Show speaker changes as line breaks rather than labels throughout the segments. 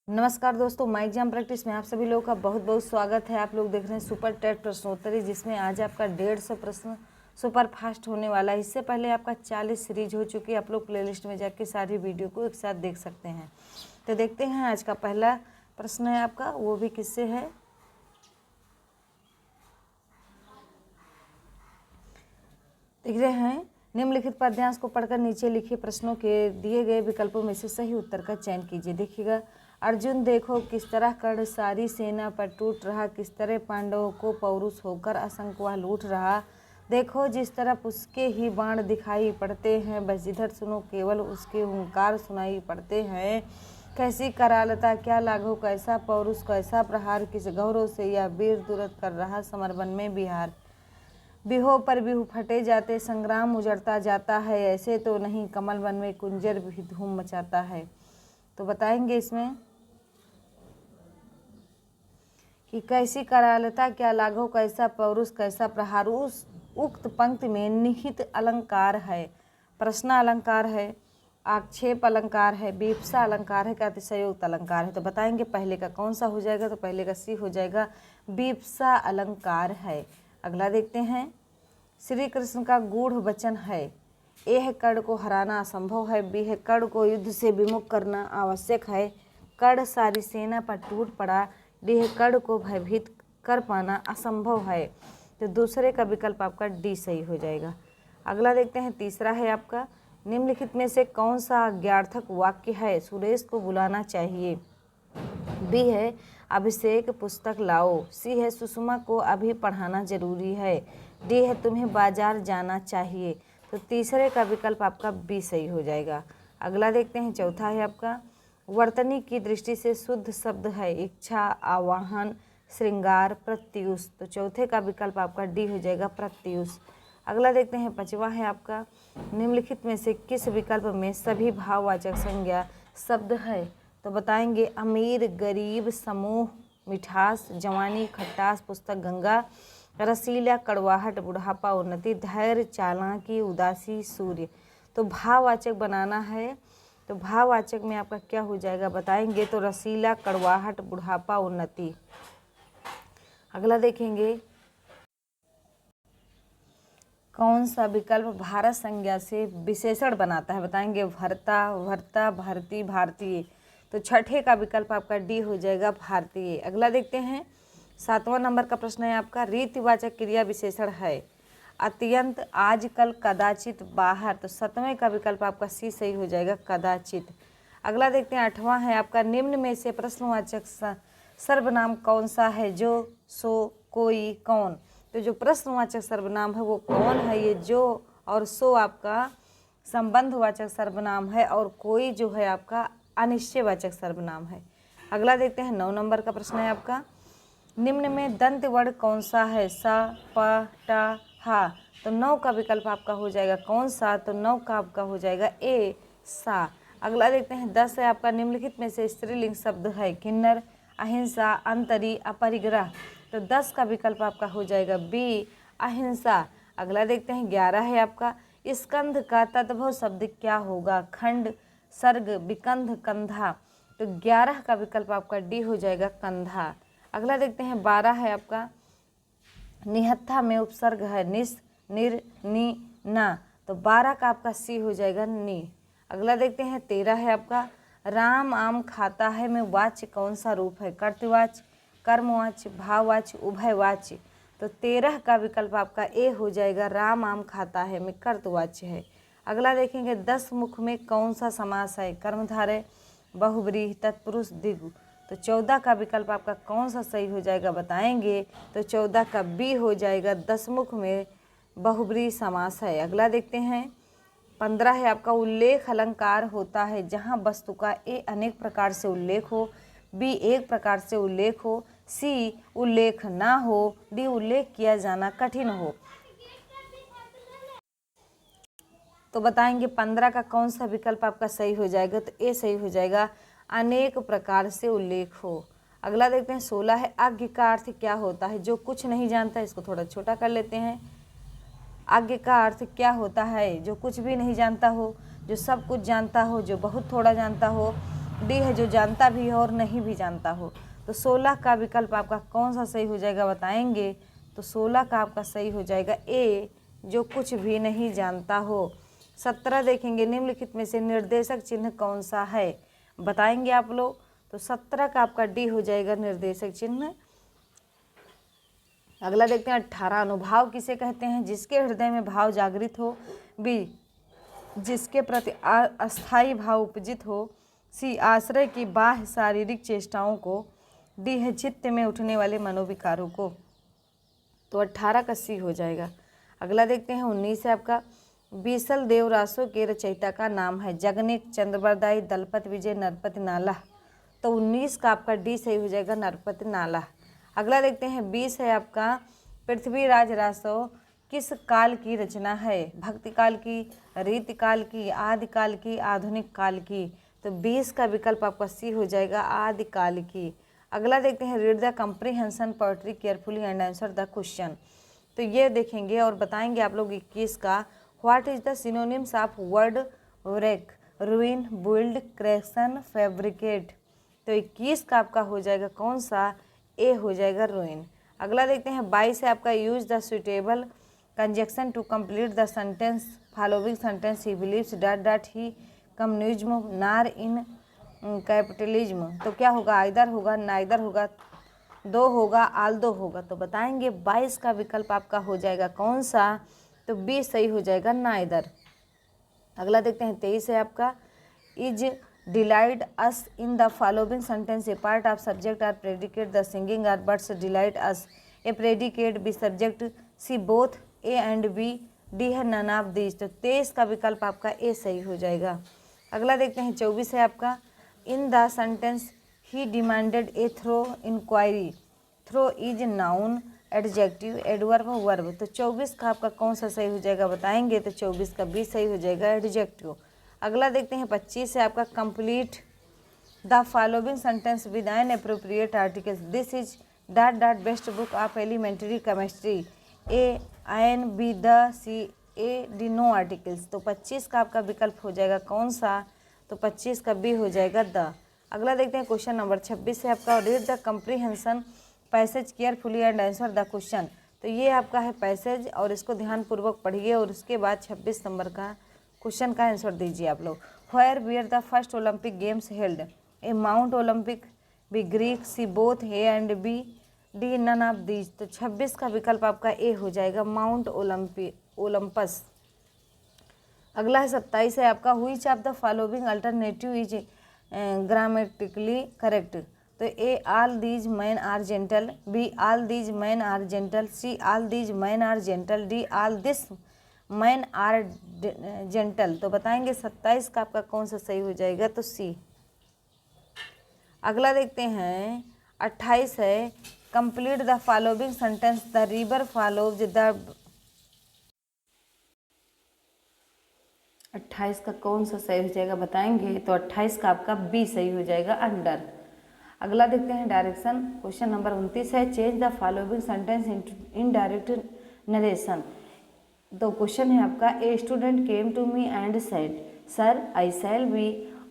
नमस्कार दोस्तों, my exam practice में आप सभी लोगों का बहुत बहुत स्वागत है। आप लोग देख रहे हैं सुपर टेट प्रश्नोत्तरी, जिसमें आज आपका 150 प्रश्न सुपर फास्ट होने वाला है। इससे पहले आपका 40 सीरीज हो चुकी है। आप लोग प्लेलिस्ट में जाके सारी वीडियो को एक साथ देख सकते हैं। तो देखते हैं आज का पहला प्रश्न है आपका, वो भी किससे है। देख रहे हैं, निम्नलिखित पद्यांश को पढ़कर नीचे लिखे प्रश्नों के दिए गए विकल्पों में से सही उत्तर का चयन कीजिए। देखिएगा, अर्जुन देखो किस तरह कर्ण सारी सेना पर टूट रहा, किस तरह पांडवों को पौरुष होकर असंख्य वह लूट रहा। देखो जिस तरफ उसके ही बाण दिखाई पड़ते हैं, बस जिधर सुनो केवल उसके हुंकार सुनाई पड़ते हैं। कैसी करालता क्या लाघव, कैसा पौरुष कैसा प्रहार, किस गौरव से यह वीर दुरत कर रहा समरवन में बिहार। बिहो पर बिहू फटे जाते, संग्राम उजड़ता जाता है, ऐसे तो नहीं कमल वन में कुंजर भी धूम मचाता है। तो बताएंगे इसमें कि कैसी करालता क्या लाघव, कैसा पौरुष कैसा प्रहार। उस उक्त पंक्ति में निहित अलंकार है, प्रश्न अलंकार है, आक्षेप अलंकार है, विवक्षा अलंकार है, क्या अतिशयोक्त अलंकार है। तो बताएंगे पहले का कौन सा हो जाएगा। तो पहले का सी हो जाएगा, विवक्षा अलंकार है। अगला देखते हैं, श्री कृष्ण का गूढ़ वचन है, ए है कर्ण को हराना असंभव है, बी है कर्ण को युद्ध से विमुख करना आवश्यक है, कर्ण सारी सेना पर टूट पड़ा, डी है कर्ण को भयभीत कर पाना असंभव है। तो दूसरे का विकल्प आपका डी सही हो जाएगा। अगला देखते हैं, तीसरा है आपका, निम्नलिखित में से कौन सा ज्ञार्थक वाक्य है, सुरेश को बुलाना चाहिए। बी है अभिषेक पुस्तक लाओ, सी है सुषमा को अभी पढ़ाना जरूरी है, डी है तुम्हें बाजार जाना चाहिए। तो तीसरे का विकल्प आपका बी सही हो जाएगा। अगला देखते हैं, चौथा है आपका, वर्तनी की दृष्टि से शुद्ध शब्द है, इच्छा आवाहन श्रृंगार प्रत्युष। तो चौथे का विकल्प आपका डी हो जाएगा, प्रत्युष। अगला देखते हैं, पांचवा है आपका, निम्नलिखित में से किस विकल्प में सभी भाववाचक संज्ञा शब्द है। तो बताएंगे अमीर गरीब समूह मिठास जवानी खट्टास पुस्तक गंगा रसीला कड़वाहट बुढ़ापा उन्नति धैर्य चालाकी उदासी सूर्य। तो भाववाचक बनाना है, तो भाववाचक में आपका क्या हो जाएगा बताएंगे। तो रसीला कड़वाहट बुढ़ापा उन्नति। अगला देखेंगे, कौन सा विकल्प भारत संज्ञा से विशेषण बनाता है। बताएंगे भरता भरता भारती भारतीय। तो छठे का विकल्प आपका डी हो जाएगा, भारतीय। अगला देखते हैं, 7वां नंबर का प्रश्न है आपका, रीतिवाचक क्रिया विशेषण है, अत्यंत आजकल कदाचित बाहर। तो 7वें का विकल्प आपका सी सही हो जाएगा, कदाचित। अगला देखते हैं, 8वां है आपका, निम्न में से प्रश्नवाचक सर्वनाम कौन सा है, जो सो कोई कौन। तो जो प्रश्नवाचक सर्वनाम है वो कौन है, ये जो और सो आपका संबंधवाचक सर्वनाम है, और कोई जो है आपका अनिश्चयवाचक सर्वनाम है। अगला देखते हैं, 9 नंबर का प्रश्न है आपका, निम्न में दंत वर्ण कौन सा है, सा प टा हा। तो 9 का विकल्प आपका हो जाएगा कौन सा। तो 9 का आपका हो जाएगा ए सा। अगला देखते हैं, 10 है आपका, निम्नलिखित में से स्त्रीलिंग शब्द है, किन्नर अहिंसा अंतरी अपरिग्रह। तो 10 का विकल्प आपका हो जाएगा बी अहिंसा। अगला देखते हैं, 11 है आपका, स्कंध का तद्भव शब्द क्या होगा, खंड सर्ग विकंध कंधा। तो 11 का विकल्प आपका डी हो जाएगा, कंधा। अगला देखते हैं, 12 है आपका, निहत्था में उपसर्ग है, निस निर नि ना। तो 12 का आपका सी हो जाएगा, नी। अगला देखते हैं, 13 है आपका, राम आम खाता है में वाच्य कौन सा रूप है, कर्तवाच्य कर्मवाच्य भाववाच्य उभयवाच्य। तो 13 का विकल्प आपका ए हो जाएगा, राम आम खाता है में कर्तवाच्य है। अगला देखेंगे, 10 मुख में कौन सा समास है, कर्मधारय बहुब्रीहि तत्पुरुष द्विगु। तो 14 का विकल्प आपका कौन सा सही हो जाएगा बताएंगे। तो 14 का बी हो जाएगा, 10 मुख में बहुब्रीहि समास है। अगला देखते हैं, 15 है आपका, उल्लेख अलंकार होता है जहाँ वस्तु का ए अनेक प्रकार से उल्लेख हो, बी एक प्रकार से उल्लेख हो, सी उल्लेख ना हो, डी उल्लेख किया जाना कठिन हो। तो बताएंगे 15 का कौन सा विकल्प आपका सही हो जाएगा। तो ए सही हो जाएगा, अनेक प्रकार से उल्लेख हो। अगला देखते हैं, 16 है, आज्ञ का अर्थ क्या होता है, जो कुछ नहीं जानता। इसको थोड़ा छोटा कर लेते हैं। आज्ञ का अर्थ क्या होता है, जो कुछ भी नहीं जानता हो, जो सब कुछ जानता हो, जो बहुत थोड़ा जानता हो, डी है जो जानता भी हो और नहीं भी जानता हो। तो 16 का विकल्प आपका कौन सा सही हो जाएगा बताएंगे। तो 16 का आपका सही हो जाएगा ए, जो कुछ भी नहीं जानता हो। 17 देखेंगे, निम्नलिखित में से निर्देशक चिन्ह कौन सा है बताएंगे आप लोग। तो 17 का आपका डी हो जाएगा निर्देशक चिन्ह। अगला देखते हैं 18, अनुभाव किसे कहते हैं। जिसके हृदय में भाव जागृत हो। बी, जिसके प्रति अस्थायी भाव उपजित हो। सी, आश्रय की बाह्य शारीरिक चेष्टाओं को। डी है चित्त में उठने वाले मनोविकारों को। तो 18 का सी हो जाएगा। अगला देखते हैं 19 है आपका, बीसल देवरासो के रचयिता का नाम है। जगनिक, चंद्रबरदाई, दलपत विजय, नरपति नाला। तो 19 का आपका डी सही हो जाएगा, नरपति नाला। अगला देखते हैं 20 है आपका, पृथ्वीराज रासो किस काल की रचना है। भक्ति काल की, रीति काल की, आदिकाल की, आधुनिक काल की। तो 20 का विकल्प आपका सी हो जाएगा, आदिकाल की। अगला देखते हैं read the comprehension poetry carefully and answer the question. तो ये देखेंगे और बताएंगे आप लोग 21 का, what is the synonyms of word wreck, ruin, build, creation, fabricate। तो 21 का आपका हो जाएगा कौन सा, ए हो जाएगा ruin। अगला देखते हैं 22 है आपका, use the suitable conjunction to complete the sentence following sentence. He believes that he communism nor in capitalism. तो क्या होगा, आइदर होगा, नाइदर होगा, दो होगा, आल दो होगा। तो बताएंगे 22 का विकल्प आपका हो जाएगा कौन सा, तो बी सही हो जाएगा, नाइदर। अगला देखते हैं 23 है आपका, is delight us in the following sentence a part of subject or predicate. The singing or birds delight us a predicate, b subject, c both, a and b, d है none of these. तो 23 का विकल्प आपका ए सही हो जाएगा। अगला देखते हैं 24 है आपका, in the sentence he demanded a thorough inquiry. Thorough is noun, adjective, adverb, verb. तो 24 का आपका कौन सा सही हो जाएगा बताएंगे। तो 24 का बी सही हो जाएगा, एडजेक्टिव। अगला देखते हैं 25 है आपका, complete the following sentence with an appropriate articles. This is that that best book of elementary chemistry. A an b the c a d no articles. तो 25 का आपका विकल्प हो जाएगा कौन सा, तो 25 का बी हो जाएगा द। अगला देखते हैं क्वेश्चन नंबर 26 है आपका, read the comprehension passage carefully and answer the question. तो ये आपका है पैसेज और इसको ध्यानपूर्वक पढ़िए और उसके बाद 26 नंबर का क्वेश्चन का आंसर दीजिए आप लोग। Where were the first Olympic games held. A Mount Olympic, b Greek, c both, a and b, d none of these. तो 26 का विकल्प आपका ए हो जाएगा, माउंट ओलंपस। अगला है 27 है आपका, which of the following alternative is grammatically correct. तो A all these man are gentle, B all these man are gentle, C all these man are gentle, D all this man are gentle. तो बताएंगे 27 का आपका कौन सा सही हो जाएगा, तो सी। अगला देखते हैं 28 है, complete the following sentence the river follows the. 28 का कौन सा सही हो जाएगा बताएंगे। तो 28 का आपका बी सही हो जाएगा, अंडर। अगला देखते हैं डायरेक्शन, क्वेश्चन नंबर 29 है, change the following sentence in direct narration. तो क्वेश्चन है आपका, a student came to me and said, sir I shall be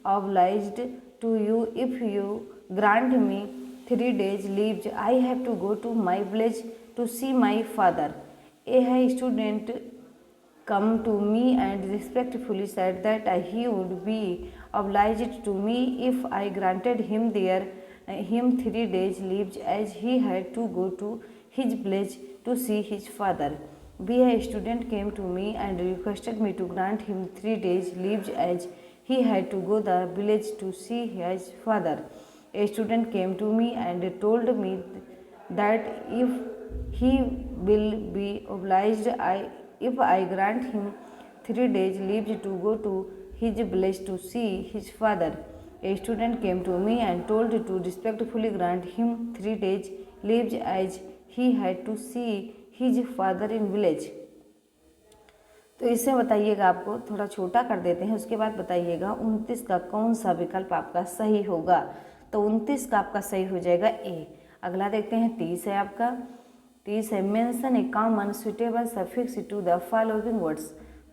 obliged to you if you grant me 3 days leave. I have to go to my village to see my father. A है student come to me and respectfully said that he would be obliged to me if I granted him 3 days leave as he had to go to his village to see his father. B, a student came to me and requested me to grant him 3 days leave as he had to go the village to see his father. A student came to me and told me that if he will be obliged if I grant him 3 days leave to go to his village to see his father. A student came to me and told to respectfully grant him 3 days leave as he had to see his father in village. तो इससे बताइएगा, आपको थोड़ा छोटा कर देते हैं, उसके बाद बताइएगा 29 का कौन सा विकल्प आपका सही होगा। तो 29 का आपका सही हो जाएगा ए। अगला देखते हैं 30 है आपका, 30 है, mention a common suitable suffix to the following words.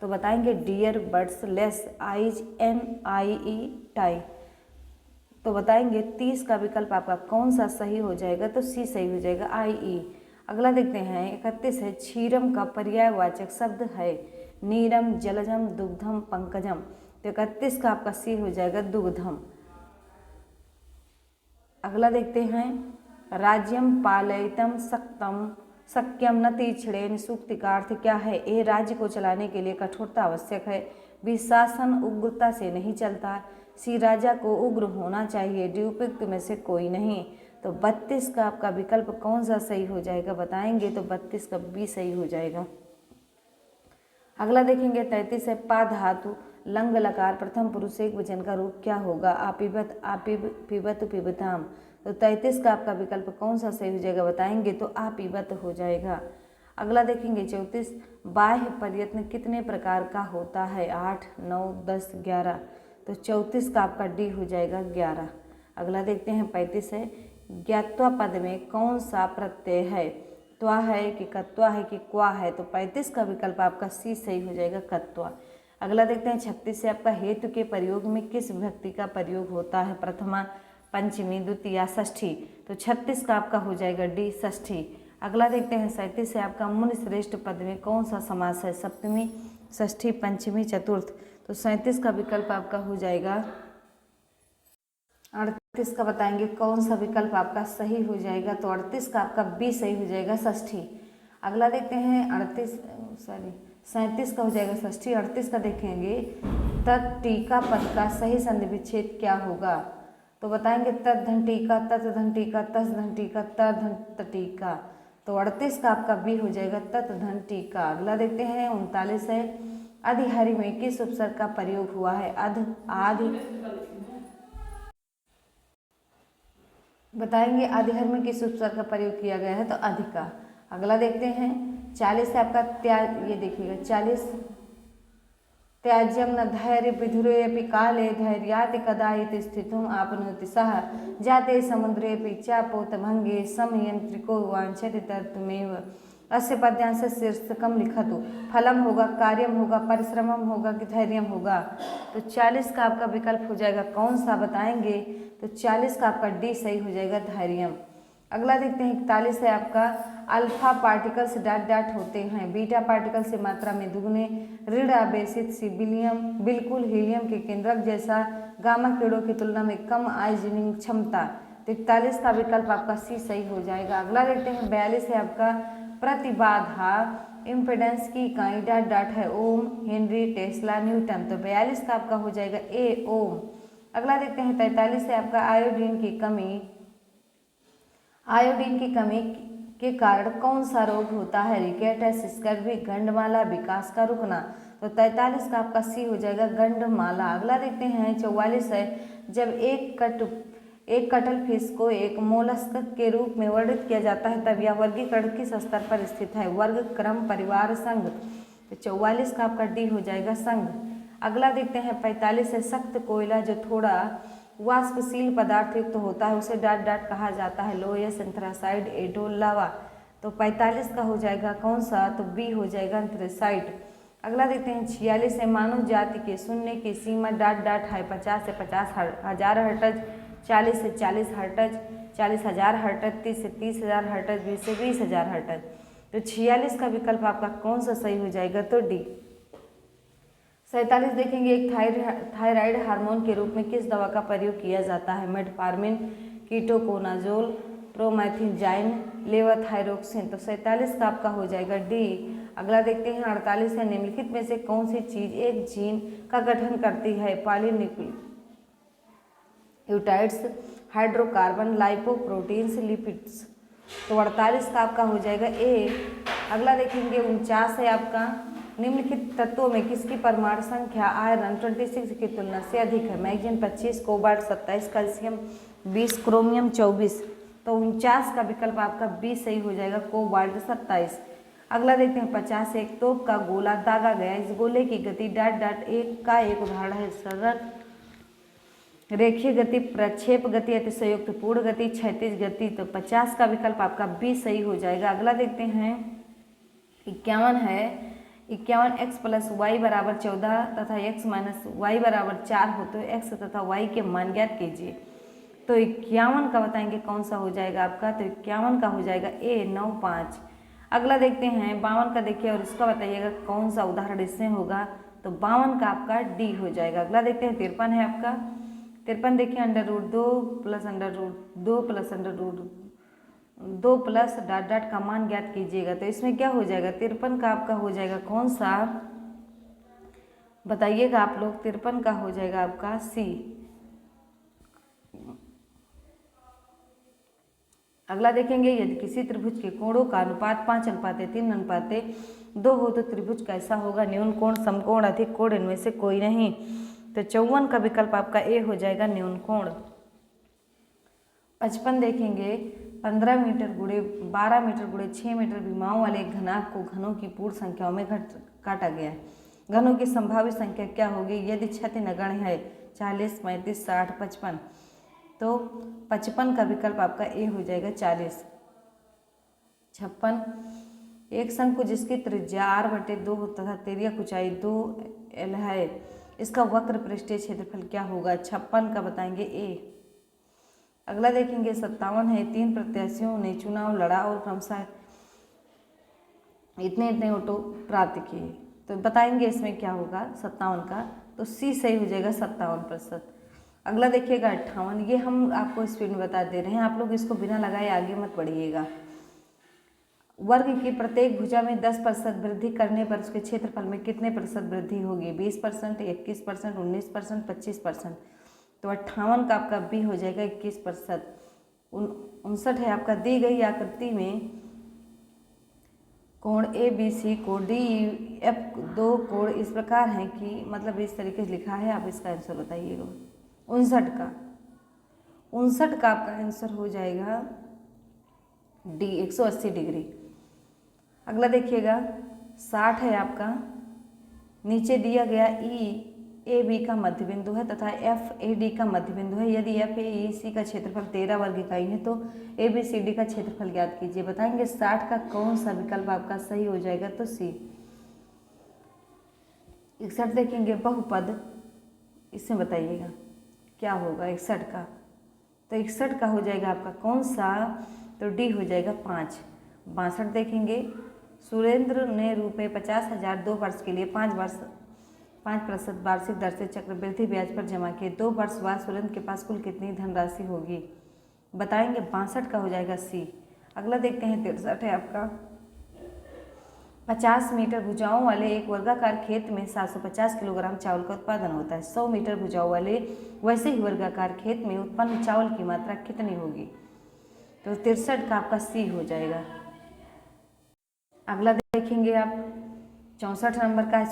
तो बताएंगे dear, birds, less, eyes, N I E, tie. तो बताएंगे 30 का विकल्प आपका कौन सा सही हो जाएगा, तो सी सही हो जाएगा, IE। अगला देखते हैं 31 है, क्षीरम का पर्यायवाचक शब्द है नीरम, जलजम, दुग्धम, पंकजम। तो 31 का आपका सी हो जाएगा दुग्धम। अगला देखते हैं राज्यम पालयितम सक्तम सक्यम न तीक्षणेन सूक्ति का अर्थ क्या है। ए राज्य को चलाने के लिए कठोरता आवश्यक है। बी शासन उग्रता से नहीं चलता। सी राजा को उग्र होना चाहिए। डी उपयुक्त में से कोई नहीं। तो 32 का आपका विकल्प कौन सा सही हो जाएगा बताएंगे, तो 32 का बी सही हो जाएगा। अगला देखेंगे 33 है, पा धातु लंग लकार प्रथम पुरुष एक वचन का रूप क्या होगा। आपिबत, आपिब, पिबत, पिबताम। तो 33 का आपका विकल्प कौन सा सही हो जाएगा बताएंगे, तो आपिबत हो जाएगा। अगला देखेंगे 34, बाह्य प्रयत्न कितने प्रकार का होता है। 8, 9, 10, 11। तो 34 का आपका डी हो जाएगा 11। अगला देखते हैं 35 है, ज्ञात्वा पद में कौन सा प्रत्यय है। त्वा है कि कत्वा है कि क्वा है। तो 35 का विकल्प आपका सी सही हो जाएगा, कत्वा। अगला देखते हैं 36 से आपका हेतु के प्रयोग में किस विभक्ति का प्रयोग होता है। प्रथमा, पंचमी, द्वितीया, षष्ठी। तो 36 का आपका हो जाएगा डी, षष्ठी। अगला देखते हैं 37 से आपका मुनि श्रेष्ठ पद में कौन सा समास है। सप्तमी, षष्ठी, पंचमी, चतुर्थ। तो 37 का विकल्प आपका हो जाएगा 38 का बताएंगे कौन सा विकल्प आपका सही हो जाएगा। तो 38 का आपका बी सही हो जाएगा, षष्ठी। अगला देखते हैं 37 का हो जाएगा षष्ठी। 38 का देखेंगे तत्टीका पद का सही संधि विच्छेद क्या होगा। तो बताएंगे तत् धन टीका, तत् धन टीका, तस् धन टीका, तर धन तटीका। तो 38 का आपका बी हो जाएगा, तत् धन टीका। अगला देखते हैं 39 है, अधिहरि में किस उपसर्ग का प्रयोग हुआ है। अध, आदि। बताएंगे अधिहर में किस उपसर्ग का प्रयोग किया गया है, तो अधिका। अगला देखते हैं 40 से आपका त्याग, ये देखिएगा 40, त्याज्यम न धैर्य विधुरेऽपि काले धैर्याति कदाचित् स्थितुम् आपनोति सः जाते समुद्रेऽपि चापोतभंगे समयंत्रिको वांछति तत्त्वमेव। अस्य पद्यांश शीर्षकम लिखतु। फलम होगा, कार्यम होगा, परिश्रमम होगा कि धैर्यम होगा। तो 40 का आपका विकल्प हो जाएगा कौन सा बताएंगे, तो 40 का आपका डी सही हो जाएगा, धैर्यम। अगला देखते हैं 41 है आपका अल्फा पार्टिकल्स डॉट डॉट होते हैं बीटा पार्टिकल से मात्रा में दुगने, ऋण आवेशित सिबिलियम बिल्कुल हीलियम के केंद्रक जैसा, गामा कीड़ों की तुलना में कम आयोजनिक क्षमता। तो 41 का विकल्प आपका सी सही हो जाएगा। अगला देखते हैं 42 है आपका प्रतिबाधा इम्पिडेंस की इकाई डॉट डॉट है ओम, हेनरी, टेस्ला, न्यूटन। तो 42 का आपका हो जाएगा ए, ओम। अगला देखते हैं 43 है आपका आयोडीन की कमी, आयोडीन की कमी के कारण कौन सा रोग होता है। रिकेटस, स्कर्वी, गंडमाला, विकास का रुकना। तो 43 का आपका सी हो जाएगा, गंडमाला। अगला देखते हैं 44 है, जब एक कटल फिश को एक मोलस्क के रूप में वर्णित किया जाता है तब यह वर्गीकरण किस स्तर पर स्थित है। वर्ग, क्रम, परिवार, संघ। तो 44 का आपका डी हो जाएगा, संघ। अगला देखते हैं 45 है, सख्त कोयला जो थोड़ा वाष्पशील पदार्थ युक्त होता है उसे डॉट डॉट कहा जाता है। लोयस, एंथ्रासाइड, एडोल, लावा। तो 45 का हो जाएगा कौन सा, तो बी हो जाएगा, एंथ्रासाइड। अगला देखते हैं 46 है, मानव जाति के सुनने की सीमा डॉट डॉट है 50 से 50,000 हर्ट्ज, 40 से 40 हर्ट्ज, 40,000 हर्ट्ज, 30 से 30,000 हर्ट्ज, 20 से 20,000 हर्ट्ज। तो 46 का विकल्प आपका कौन सा सही हो जाएगा, तो डी। 47 देखेंगे एक थायराइड हार्मोन के रूप में किस दवा का प्रयोग किया जाता है। Metformin, ketoconazole, promethazine, levothyroxine. तो 47 का आपका हो जाएगा डी। अगला देखते हैं 48 है, निम्नलिखित में से कौन सी चीज एक जीन का गठन करती है। Polynucleotides, hydrocarbon, lipoproteins, lipids. तो 48 का आपका हो जाएगा ए। अगला देखेंगे 49 है आपका, निम्नलिखित तत्वों में किसकी परमाणु संख्या आयरन 26 की तुलना से अधिक है। Magnesium 25, cobalt 27, calcium 20, chromium 24। तो 49 का विकल्प आपका बी सही हो जाएगा, कोबाल्ट 27। अगला देखते हैं 50, एक तोप का गोला दागा गया, इस गोले की गति डॉट डॉट एक का एक उदाहरण है। सरल, रेखीय गति, प्रक्षेप गति, अतिशयोक्त पूर्ण गति, क्षैतिज गति। तो 50 का विकल्प आपका बी सही हो जाएगा। अगला देखते हैं 51 है, 51 x प्लस वाई बराबर 14 तथा x माइनस वाई बराबर 4 हो तो x तथा y के मान ज्ञात कीजिए। तो 51 का बताएंगे कौन सा हो जाएगा आपका, तो 51 का हो जाएगा ए 9 5। अगला देखते हैं 52 का, देखिए और इसका बताइएगा कौन सा उदाहरण इससे होगा, तो 52 का आपका डी हो जाएगा। अगला देखते हैं 53 है आपका, 53 देखिए under root 2 plus under root 2 plus under root 2 plus dot dot का मान ज्ञात कीजिएगा। तो इसमें क्या हो जाएगा, 53 का आपका हो जाएगा कौन सा, बताइएगा आप लोग। 53 का हो जाएगा आपका सी। अगला देखेंगे यदि किसी त्रिभुज के कोणों का अनुपात 5:3:2 हो तो त्रिभुज कैसा होगा, न्यून कोण, समकोण, अधिक कोण, इनमें से कोई नहीं। तो 54 का विकल्प आपका ए हो जाएगा न्यून कोण। 55 देखेंगे 15 मीटर गुणे 12 मीटर गुणे 6 मीटर विमाओं वाले एक घनाभ को घनों की पूर्ण संख्याओं में काटा गया है। घनों की संभावित संख्या क्या होगी यदि क्षति नगण्य है, 40, 35, 60, 55। तो 55 का विकल्प आपका ए हो जाएगा 40। 56 एक शंकु जिसकी त्रिज्या r/2 तथा तिर्यक ऊंचाई 2l है, इसका वक्र पृष्ठीय क्षेत्रफल क्या होगा, 56 का बताएंगे ए। अगला देखेंगे 57 है, 3 प्रत्याशियों ने चुनाव लड़ा और क्रमशः इतने इतने वोटों प्राप्त किए, तो बताएंगे इसमें क्या होगा 57 का, तो सी सही हो जाएगा 57%। अगला देखिएगा 58, ये हम आपको स्पीड में बता दे रहे हैं, आप लोग इसको बिना लगाए आगे मत बढ़िएगा। वर्ग की प्रत्येक भुजा में 10% वृद्धि करने पर उसके क्षेत्रफल में कितने प्रतिशत वृद्धि होगी, 20%, 21%, 19%, 25%। तो 58 का आपका बी हो जाएगा 21%। 59 है आपका, दी गई आकृति में कोण ए बी सी को डी एफ 2 कोण इस प्रकार हैं कि, मतलब इस तरीके से लिखा है, आप इसका आंसर बताइएगा। 59 का आपका आंसर हो जाएगा डी 180 डिग्री। अगला देखिएगा 60 है आपका, नीचे दिया गया ई ए बी का मध्य बिंदु है तथा एफ ए डी का मध्य बिंदु है। यदि एफ ए ई सी का क्षेत्रफल 13 वर्ग इकाई है तो ए बी सी डी का क्षेत्रफल ज्ञात कीजिए। बताएंगे 60 का कौन सा विकल्प आपका सही हो जाएगा, तो सी। 61 देखेंगे बहुपद, इसमें बताइएगा क्या होगा 61 का, तो 61 का हो जाएगा आपका कौन सा, तो डी हो जाएगा 5। 62 देखेंगे सुरेंद्र ने ₹50,000 2 वर्ष के लिए 5% वार्षिक दर से चक्रवृद्धि ब्याज पर जमा किए। 2 वर्ष बाद सुरेंद्र के पास कुल कितनी धनराशि होगी, बताएंगे 62 का हो जाएगा सी। अगला देखते हैं 63 है आपका, 50 मीटर भुजाओं वाले एक वर्गाकार खेत में 750 किलोग्राम चावल का उत्पादन होता है। 100 मीटर भुजाओं वाले वैसे ही वर्गाकार खेत में उत्पन्न चावल की मात्रा कितनी होगी, तो 63 का आपका सी हो जाएगा। अगला देखेंगे आप 64 नंबर का है,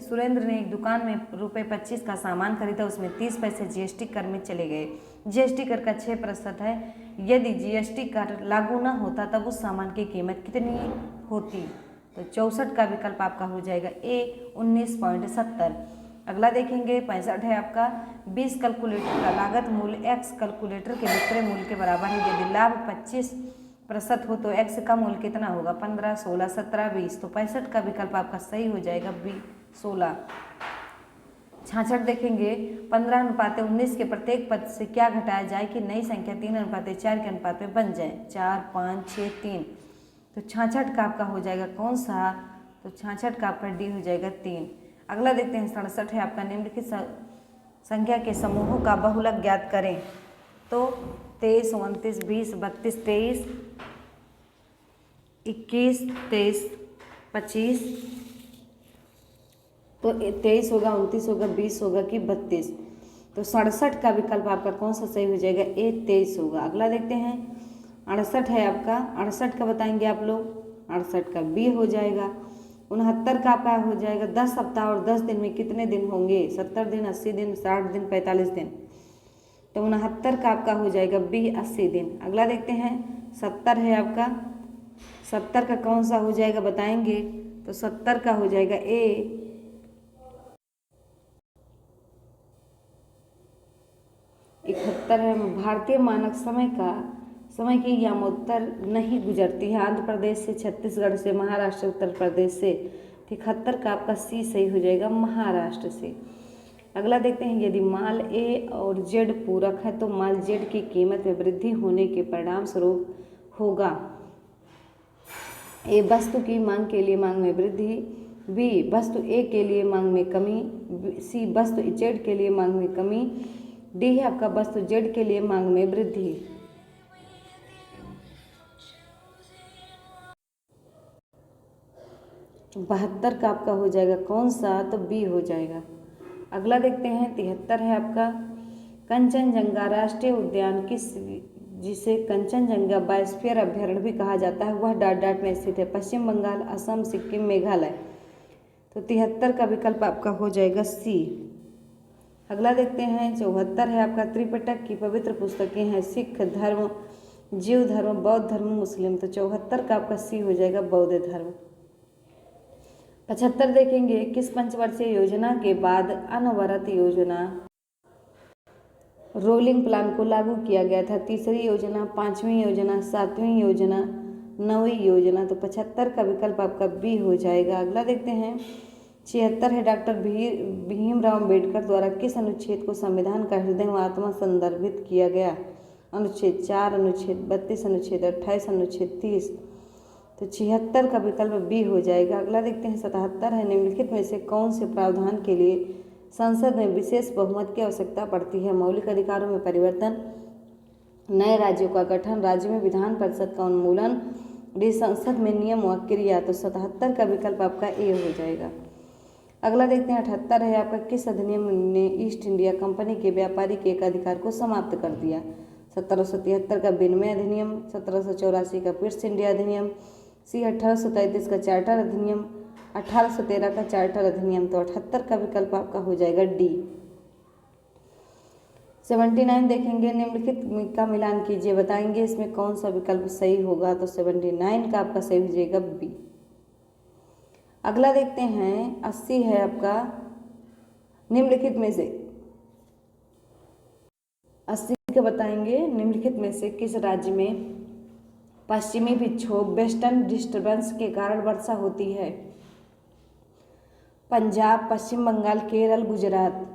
सुरेंद्र ने एक दुकान में ₹25 का सामान खरीदा, उसमें 30 पैसे जीएसटी कर में चले गए। जीएसटी कर का 6% है, यदि जीएसटी कर लागू न होता तब उस सामान की कीमत कितनी होती, तो 64 का विकल्प आपका हो जाएगा ए 19.70। अगला देखेंगे 65 है आपका, 20 कैलकुलेटर का लागत मूल्य x कैलकुलेटर के विक्रय मूल्य के बराबर है। यदि लाभ 25% हो तो x का मूल्य कितना होगा, 15, 16, 17, 20। तो 65 का विकल्प आपका सही हो जाएगा बी 16। 66 देखेंगे 15:19 के प्रत्येक पद से क्या घटाया जाए कि नई संख्या 3:4 के अनुपात में बन जाए, 4, 5, 6, 3। तो 66 का आपका हो जाएगा कौन सा, तो 66 का आपका डी हो जाएगा 3। अगला देखते हैं 67 है आपका, निम्नलिखित संख्या के समूहों का बहुलक ज्ञात करें। तो 23, 29, 20, 32, 23, 21, 23, 25, तो 23 होगा, 29 होगा, 20 होगा कि 32। तो 67 का विकल्प आपका कौन सा सही हो जाएगा, ए 23 होगा। अगला देखते हैं 68 है आपका, 68 का बताएंगे आप लोग, 68 का बी हो जाएगा। 69 का आपका हो जाएगा 10 सप्ताह और 10 दिन में कितने दिन होंगे, 70 दिन, 80 दिन, 60 दिन, 45 दिन। तो 69 का आपका हो जाएगा बी 80 दिन। अगला देखते हैं 70 है आपका, 70 का कौन सा हो जाएगा बताएंगे, तो 70 का हो जाएगा ए 71 है। भारतीय मानक समय की यामोत्तर नहीं गुजरती है, आंध्र प्रदेश से, छत्तीसगढ़ से, महाराष्ट्र, उत्तर प्रदेश से। 71 का आपका सी सही हो जाएगा, महाराष्ट्र से। अगला देखते हैं, यदि माल ए और जेड पूरक है तो माल जेड की कीमत में वृद्धि होने के परिणाम स्वरूप होगा। ए वस्तु की मांग के लिए मांग में वृद्धि, बी वस्तु ए के लिए मांग में कमी, सी वस्तु जेड के लिए मांग में कमी, डी है आपका वस्तु जेड के लिए मांग में वृद्धि। 72 का आपका हो जाएगा कौन सा, तो बी हो जाएगा। अगला देखते हैं 73 है आपका, कंचनजंगा राष्ट्रीय उद्यान जिसे कंचनजंगा बायोस्फीयर अभ्यारण्य भी कहा जाता है वह डॉट डॉट में स्थित है। पश्चिम बंगाल, असम, सिक्किम, मेघालय। तो 73 का विकल्प आपका हो जाएगा सी। अगला देखते हैं 74 है आपका, त्रिपिटक की पवित्र पुस्तकें हैं सिख धर्म, जीव धर्म, बौद्ध धर्म, मुस्लिम। तो 74 का आपका सी हो जाएगा बौद्ध धर्म। 75 देखेंगे, किस पंचवर्षीय योजना के बाद अनवरत योजना रोलिंग प्लान को लागू किया गया था? तीसरी योजना, पांचवी योजना, सातवीं योजना, नौवीं योजना। तो 75 का विकल्प आपका बी हो जाएगा। अगला देखते हैं 76 है, डॉक्टर भीमराव अम्बेडकर द्वारा किस अनुच्छेद को संविधान का हृदय व आत्मा संदर्भित किया गया? अनुच्छेद 4, अनुच्छेद 32, अनुच्छेद 28, अनुच्छेद 30। तो 76 का विकल्प बी हो जाएगा। अगला देखते हैं 77 है, निम्नलिखित में से कौन से प्रावधान के लिए संसद में विशेष बहुमत की आवश्यकता पड़ती है? मौलिक अधिकारों में परिवर्तन, नए राज्यों का गठन, राज्य में विधान परिषद का उन्मूलन, डी संसद में नियम व क्रिया। तो 77 का विकल्प आपका ए हो जाएगा। अगला देखते हैं 78 है आपका, किस अधिनियम ने ईस्ट इंडिया कंपनी के व्यापारी के एक अधिकार को समाप्त कर दिया? 1773 का विनिमय अधिनियम, 1784 का पिट्स इंडिया अधिनियम, सी 1833 का चार्टर अधिनियम, 1813 का चार्टर अधिनियम। तो 78 का विकल्प आपका हो जाएगा डी। 79 देखेंगे, निम्नलिखित का मिलान कीजिए, बताएंगे इसमें कौन सा विकल्प सही होगा? तो 79 का आपका सही हो जाएगा बी। अगला देखते हैं 80 है आपका, निम्नलिखित में से 80 के बताएंगे, निम्नलिखित में से किस राज्य में पश्चिमी विक्षोभ वेस्टर्न डिस्टर्बेंस के कारण वर्षा होती है? पंजाब, पश्चिम बंगाल, केरल, गुजरात।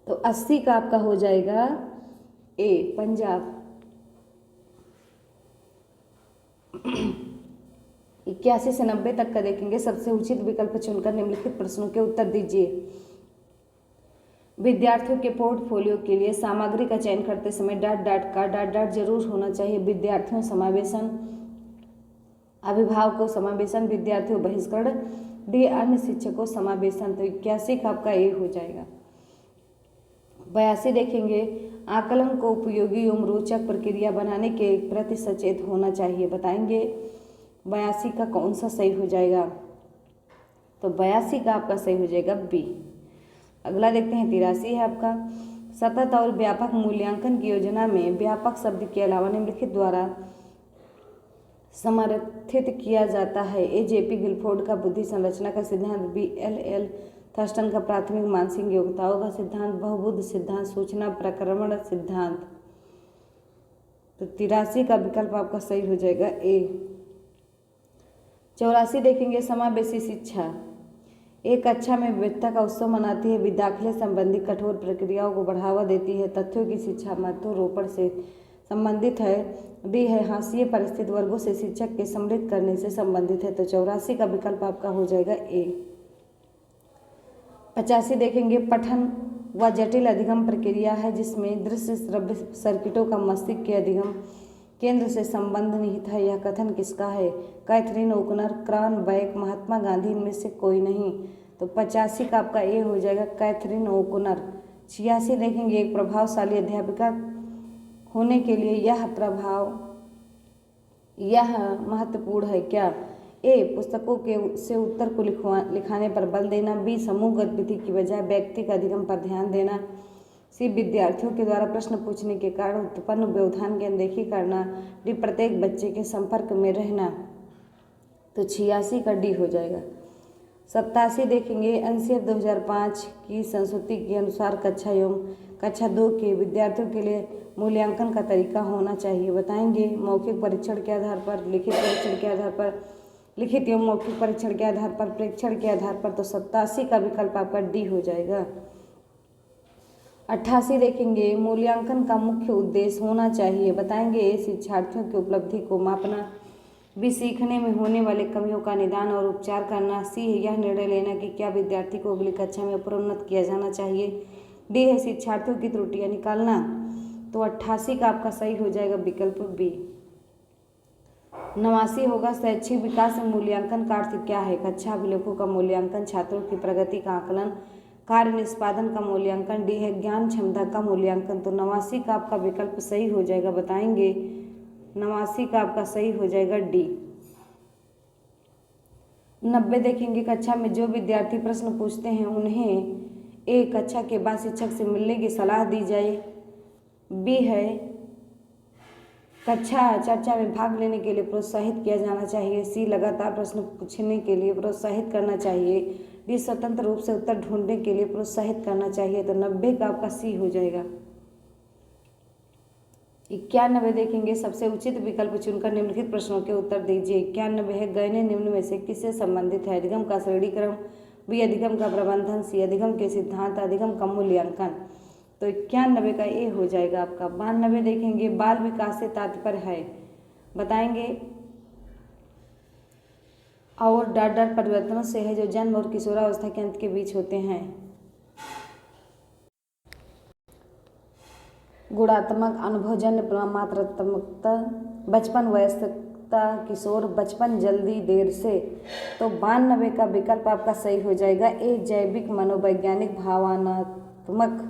तो 80 का आपका हो जाएगा ए पंजाब। 81 से 90 तक का देखेंगे, सबसे उचित विकल्प चुनकर निम्नलिखित प्रश्नों के उत्तर दीजिए। विद्यार्थियों के पोर्टफोलियो के लिए सामग्री का चयन करते समय डॉट डॉट का डॉट डॉट जरूर होना चाहिए। विद्यार्थियों समावेशन, अभिभावकों समावेशन, विद्यार्थियों बहिष्करण, डी अन्य शिक्षकों समावेशन। तो 81 का आपका ए हो जाएगा। 82 देखेंगे, आकलन को उपयोगी एवं रोचक प्रक्रिया बनाने के प्रति सचेत होना चाहिए, बताएंगे 82 का कौन सा सही हो जाएगा? तो 82 का आपका सही हो जाएगा बी। अगला देखते हैं 83 है आपका, सतत और व्यापक मूल्यांकन की योजना में व्यापक शब्द के अलावा निम्नलिखित द्वारा समर्थित किया जाता है? AJP गिलफोर्ड का बुद्धि संरचना का सिद्धांत, BLL थर्स्टन का प्राथमिक मानसिक योग्यताओं का सिद्धांत, बहुबुद्ध सिद्धांत, सूचना प्रक्रमण सिद्धांत। तो 83 का विकल्प आपका सही हो जाएगा ए। 84 देखेंगे, समावेशी शिक्षा एक कक्षा में विविधता का उत्सव मनाती है, दाखिले संबंधी कठोर प्रक्रियाओं को बढ़ावा देती है, तथ्यों की शिक्षा महत्वारोपण से संबंधित है, डी है हाशिए परिस्थित वर्गों से शिक्षक के समृद्ध करने से संबंधित है। तो 84 का विकल्प आपका हो जाएगा ए। 85 देखेंगे, पठन व जटिल अधिगम प्रक्रिया है जिसमें दृश्य श्रव्य सर्किटों का मस्तिष्क के अधिगम केंद्र से संबंध निहित है। यह कथन किसका है? कैथरीन ओकनर, क्रॉनबैक, महात्मा गांधी, इनमें से कोई नहीं। तो 85 का आपका ए हो जाएगा कैथरीन ओकनर। 86 देखेंगे, एक प्रभावशाली अध्यापिका होने के लिए यह महत्वपूर्ण है क्या? ए पुस्तकों से उत्तर को लिखाने पर बल देना, बी समूह गतिविधि की बजाय व्यक्तिगत अधिगम पर ध्यान देना, सी विद्यार्थियों के द्वारा प्रश्न पूछने के कारण उत्पन्न व्यवधान की अनदेखी करना, डी प्रत्येक बच्चे के संपर्क में रहना। तो 86 का डी हो जाएगा। 87 देखेंगे, एनसीएफ 2005 की संस्तुति के अनुसार कक्षा एवं कक्षा 2 के विद्यार्थियों के लिए मूल्यांकन का तरीका होना चाहिए, बताएंगे मौखिक परीक्षण के आधार पर, लिखित परीक्षण के आधार पर, लिखित एवं मौखिक परीक्षण के आधार पर, प्रेक्षण के आधार पर, तो 87 का विकल्प आपका डी हो जाएगा। 88 देखेंगे, मूल्यांकन का मुख्य उद्देश्य होना चाहिए। बताएंगे ए, शिक्षार्थियों की उपलब्धि को मापना, बी, सीखने में होने वाले कमियों का निदान और उपचार करना, सी है यह निर्णय लेना कि क्या विद्यार्थी को अगली कक्षा में प्रोन्नत किया जाना चाहिए, डी है शिक्षार्थियों की त्रुटियां निकालना। तो 88 का आपका सही हो जाएगा विकल्प बी। 89 होगा, शैक्षिक विकास में मूल्यांकन का अर्थ क्या है। कक्षा अभिलेखों का मूल्यांकन, छात्रों की प्रगति का आकलन, कार्य निष्पादन का मूल्यांकन, डी है ज्ञान क्षमता का मूल्यांकन। तो 89 का आपका विकल्प सही हो जाएगा। बताएंगे 89 का आपका सही हो जाएगा डी। 90 देखेंगे, कक्षा में जो विद्यार्थी प्रश्न पूछते हैं उन्हें ए, कक्षा के बाद शिक्षक से मिलने की सलाह दी जाए, बी है कक्षा चर्चा में भाग लेने के लिए प्रोत्साहित किया जाना चाहिए, सी लगातार प्रश्न पूछने के लिए प्रोत्साहित करना चाहिए, डी स्वतंत्र रूप से उत्तर ढूंढने के लिए प्रोत्साहित करना चाहिए। तो 90 का आपका सी हो जाएगा। 91 देखेंगे, सबसे उचित विकल्प चुनकर निम्नलिखित प्रश्नों के उत्तर दीजिए। 91 है, गयने निम्न में से किससे संबंधित है। अधिगम का श्रेणीक्रम, बी अधिगम का प्रबंधन, सी अधिगम के सिद्धांत, अधिगम का मूल्यांकन। तो 91 का ए हो जाएगा आपका। 92 देखेंगे, बाल विकास से तात्पर्य है। बताएंगे और डर परिवर्तनों से है जो जन्म और किशोरावस्था के अंत के बीच होते हैं। गुणात्मक, अनुभवजन्य, मात्रात्मकता, बचपन, वयस्कता, किशोर, बचपन, जल्दी, देर से। तो 92 का विकल्प आपका सही हो जाएगा ए, जैविक, मनोवैज्ञानिक, भावनात्मक।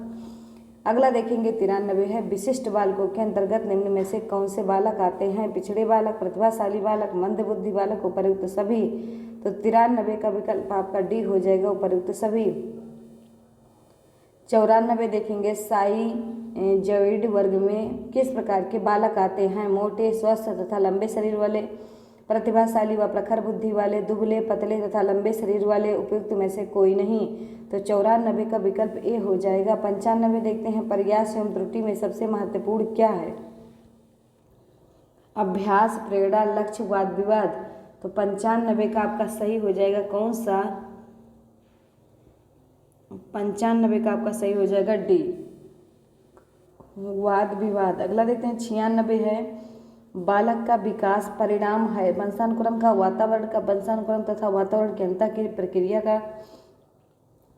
अगला देखेंगे 93 है, विशिष्ट बालकों के अंतर्गत निम्न में से कौन से बालक आते हैं। पिछड़े बालक, प्रतिभाशाली बालक, मंदबुद्धि बालक, उपर्युक्त सभी। तो 93 का विकल्प आपका डी हो जाएगा, उपर्युक्त सभी। 94 देखेंगे, साइज़ॉइड वर्ग में किस प्रकार के बालक आते हैं। मोटे, स्वस्थ तथा लंबे शरीर वाले, प्रतिभाशाली व प्रखर बुद्धि वाले, दुबले, पतले तथा लंबे शरीर वाले, उपयुक्त में से कोई नहीं। तो 94 का विकल्प ए हो जाएगा। 95 देखते हैं, प्रयास एवं त्रुटि में सबसे महत्वपूर्ण क्या है। अभ्यास, प्रेरणा, लक्ष्य, वाद विवाद। तो 95 का आपका सही हो जाएगा कौन सा। 95 का आपका सही हो जाएगा डी, वाद विवाद। अगला देखते हैं 96 है, बालक का विकास परिणाम है वंशानुक्रम का, वातावरण का, वंशानुक्रम तथा वातावरण की अंतर की प्रक्रिया का,